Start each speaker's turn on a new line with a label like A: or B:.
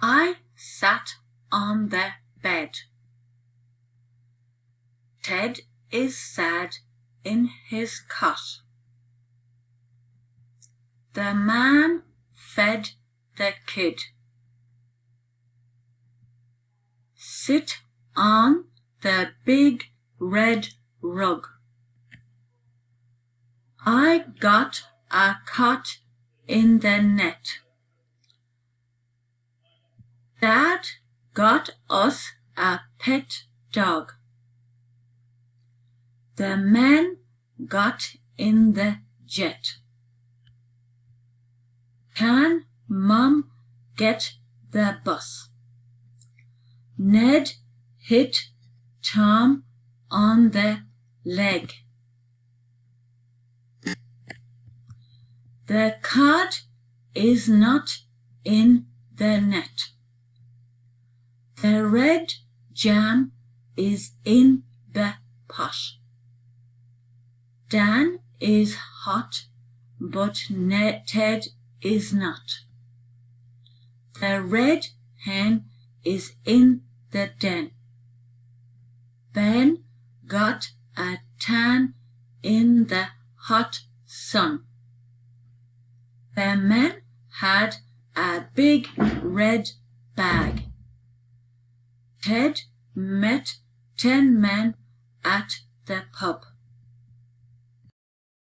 A: I sat on the bed. Ted is sad in his cot. The man fed the kid. Sit on the big red rug. I got a caught in the net. Dad got us a pet dog. The men got in the jet. Can Mum get the bus? Ned hit Tom on the leg. The cod is not in the net. The red jam is in the pot. Dan is hot, but Ted is not. The red hen is in the den. Ben got a tan in the hot sun. The men had a big red bag. Ted met 10 men at the pub.